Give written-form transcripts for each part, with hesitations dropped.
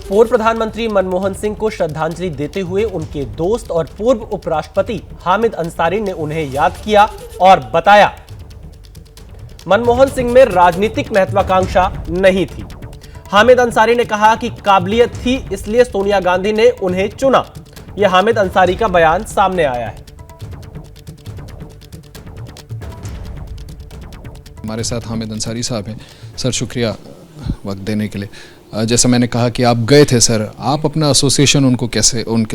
पूर्व प्रधानमंत्री मनमोहन सिंह को श्रद्धांजलि देते हुए उनके दोस्त और पूर्व उपराष्ट्रपति हामिद अंसारी ने उन्हें याद किया और बताया, मनमोहन सिंह में राजनीतिक महत्वाकांक्षा नहीं थी। हामिद अंसारी ने कहा कि काबिलियत थी, इसलिए सोनिया गांधी ने उन्हें चुना। यह हामिद अंसारी का बयान सामने आया है। हमारे साथ हामिद अंसारी साहब हैं। सर, शुक्रिया वक्त देने के लिए। जैसा मैंने कहा कि आप गए थे सर, आप अपना एसोसिएशन उनके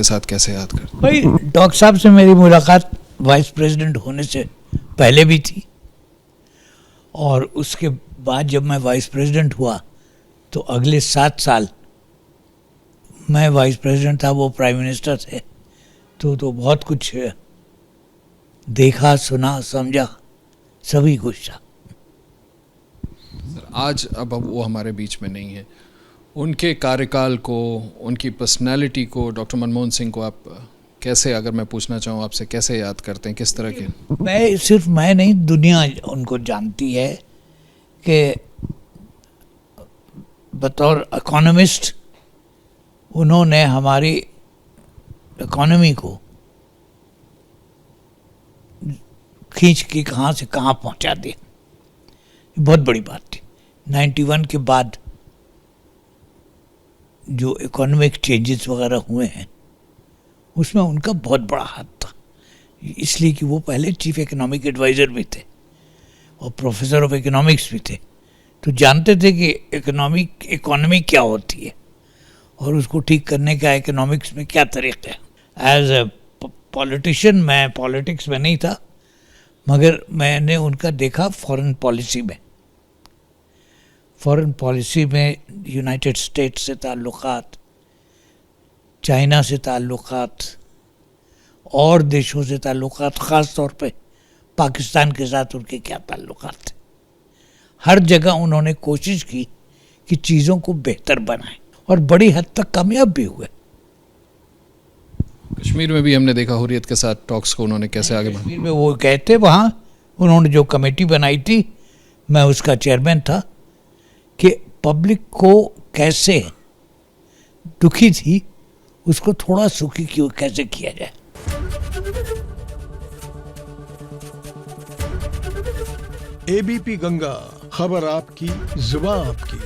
साथ कैसे याद करते? भाई, डॉक्टर साहब से मेरी मुलाकात वाइस प्रेसिडेंट होने से पहले भी थी, और उसके बाद जब मैं वाइस प्रेसिडेंट हुआ तो अगले 7 साल मैं वाइस प्रेसिडेंट था, वो प्राइम मिनिस्टर थे। तो बहुत कुछ देखा, सुना, समझा, सभी कुछ था। आज अब वो हमारे बीच में नहीं है। उनके कार्यकाल को, उनकी पर्सनालिटी को, डॉक्टर मनमोहन सिंह को आप कैसे, अगर मैं पूछना चाहूँ आपसे, कैसे याद करते हैं? किस तरह के? सिर्फ मैं नहीं, दुनिया उनको जानती है कि बतौर इकोनॉमिस्ट उन्होंने हमारी इकोनॉमी को खींच के कहाँ से कहाँ पहुँचा दिया। बहुत बड़ी बात थी। 91 के बाद जो इकोनॉमिक चेंजेस वगैरह हुए हैं उसमें उनका बहुत बड़ा हाथ था, इसलिए कि वो पहले चीफ इकोनॉमिक एडवाइज़र भी थे और प्रोफेसर ऑफ इकोनॉमिक्स भी थे, तो जानते थे कि इकोनॉमी क्या होती है और उसको ठीक करने का इकोनॉमिक्स में क्या तरीका है। एज ए पॉलिटिशियन मैं पॉलिटिक्स में नहीं था, मगर मैंने उनका देखा फॉरेन पॉलिसी में यूनाइटेड स्टेट्स से ताल्लुकात, चाइना से ताल्लुकात और देशों से ताल्लुकात, ख़ास तौर पे पाकिस्तान के साथ उनके क्या ताल्लुकात थे। हर जगह उन्होंने कोशिश की कि चीज़ों को बेहतर बनाएं और बड़ी हद तक कामयाब भी हुए। कश्मीर में भी हमने देखा हुर्रियत के साथ टॉक्स को उन्होंने कैसे आगे बढ़ाया। कश्मीर में वो कहते, वहाँ उन्होंने जो कमेटी बनाई थी, मैं उसका चेयरमैन था, कि पब्लिक को कैसे दुखी थी उसको थोड़ा सुखी कैसे किया जाए। एबीपी गंगा, खबर आपकी, जुबान आपकी।